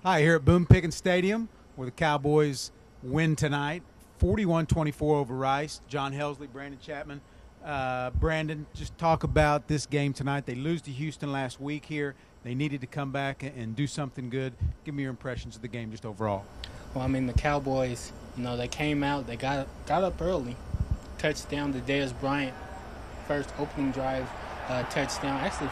Hi, here at Boone Pickens Stadium, where the Cowboys win tonight, 41-24 over Rice. John Helsley, Brandon Chatmon. Brandon, just talk about this game tonight. They lose to Houston last week here. They needed to come back and do something good. Give me your impressions of the game just overall. Well, I mean, the Cowboys, they came out, they got up early. Touchdown to Dez Bryant, first opening drive touchdown. Actually,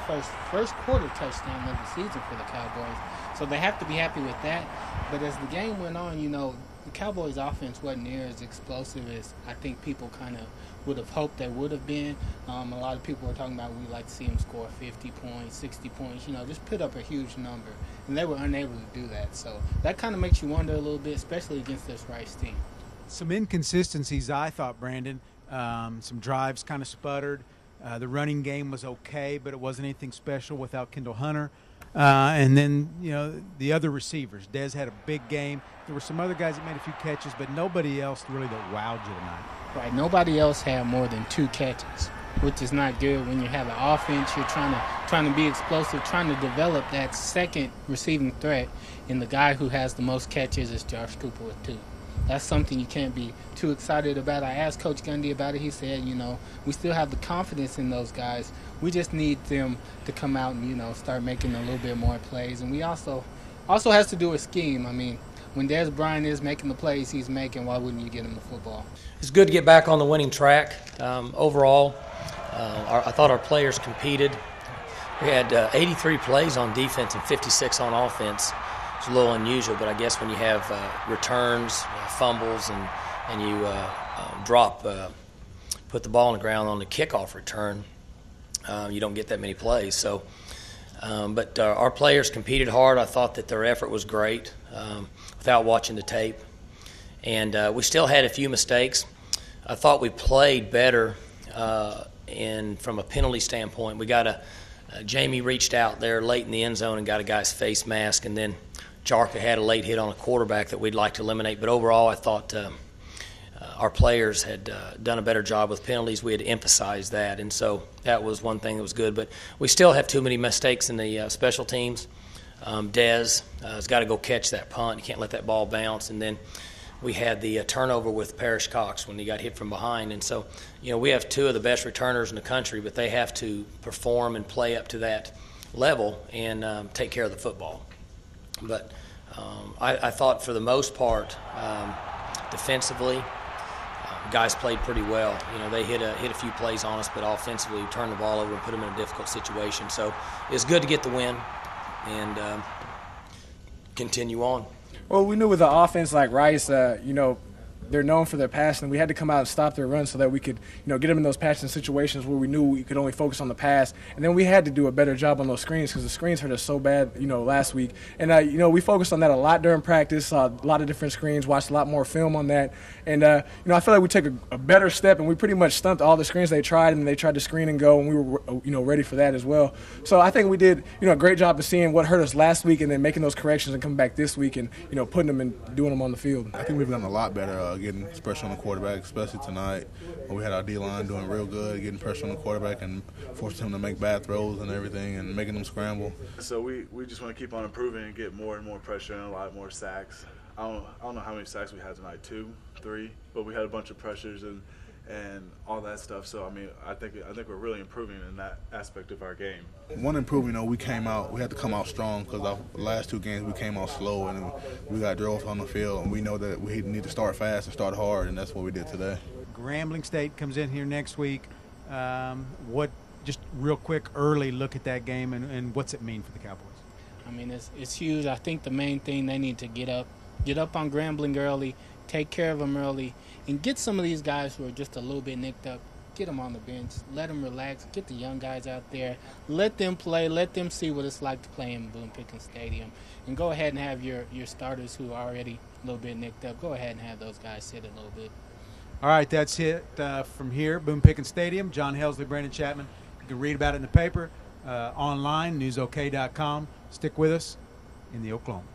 first quarter touchdown of the season for the Cowboys. So they have to be happy with that. But as the game went on, the Cowboys' offense wasn't near as explosive as I think people kind of would have hoped they would have been. A lot of people were talking about we'd like to see them score 50 points, 60 points, just put up a huge number. And they were unable to do that. So that kind of makes you wonder a little bit, especially against this Rice team. Some inconsistencies, I thought, Brandon. Some drives kind of sputtered. The running game was okay, but it wasn't anything special without Kendall Hunter. And then, the other receivers. Dez had a big game. There were some other guys that made a few catches, but nobody else really that wowed you tonight. Right. Nobody else had more than 2 catches, which is not good when you have an offense. You're trying to be explosive, trying to develop that second receiving threat. And the guy who has the most catches is Josh Cooper with 2. That's something you can't be too excited about. I asked Coach Gundy about it. He said, we still have the confidence in those guys. We just need them to come out and, start making a little bit more plays. And we also has to do with scheme. I mean, when Dez Bryant is making the plays he's making, why wouldn't you get him the football? It's good to get back on the winning track. Overall, I thought our players competed. We had 83 plays on defense and 56 on offense. It's a little unusual, but I guess when you have returns, fumbles, and you put the ball on the ground on the kickoff return, you don't get that many plays. So, but our players competed hard. I thought that their effort was great without watching the tape. And we still had a few mistakes. I thought we played better from a penalty standpoint. We got Jamie reached out there late in the end zone and got a guy's face mask, and then Jarka had a late hit on a quarterback that we'd like to eliminate. But overall, I thought our players had done a better job with penalties. We had emphasized that, and so that was one thing that was good. But we still have too many mistakes in the special teams. Dez has got to go catch that punt. You can't let that ball bounce. And then we had the turnover with Parrish Cox when he got hit from behind. And so, we have 2 of the best returners in the country, but they have to perform and play up to that level and take care of the football. But I thought for the most part, defensively, guys played pretty well. They hit a few plays on us, but offensively we turned the ball over and put them in a difficult situation. So it's good to get the win and continue on. Well, we knew with the offense like Rice, they're known for their passing. We had to come out and stop their run so that we could, get them in those passing situations where we knew we could only focus on the pass. And then we had to do a better job on those screens because the screens hurt us so bad, last week. And, we focused on that a lot during practice, saw a lot of different screens, watched a lot more film on that. And, I feel like we took a better step, and we pretty much stumped all the screens they tried, and they tried to screen and go, and we were, ready for that as well. So I think we did, a great job of seeing what hurt us last week and then making those corrections and coming back this week and, putting them and doing them on the field. I think we've done a lot better getting pressure on the quarterback, especially tonight when we had our D-line doing real good, getting pressure on the quarterback and forcing him to make bad throws and everything and making them scramble. So we just want to keep on improving and get more and more pressure and a lot more sacks. I don't know how many sacks we had tonight, 2, 3, but we had a bunch of pressures and all that stuff. So I think we're really improving in that aspect of our game. One improvement, we had to come out strong because our last 2 games we came out slow and we got drove on the field, and we know that we need to start fast and start hard, and that's what we did today. Grambling State comes in here next week. Just real quick, early look at that game and what's it mean for the Cowboys? It's huge. I think the main thing, they need to get up on Grambling early, take care of them early, and get some of these guys who are just a little bit nicked up, get them on the bench, let them relax, get the young guys out there, let them play, let them see what it's like to play in Boone Pickens Stadium, and go ahead and have your starters who are already a little bit nicked up, go ahead and have those guys sit a little bit. All right, that's it from here, Boone Pickens Stadium. John Helsley, Brandon Chatmon. You can read about it in the paper, online, newsok.com. Stick with us in the Oklahoma.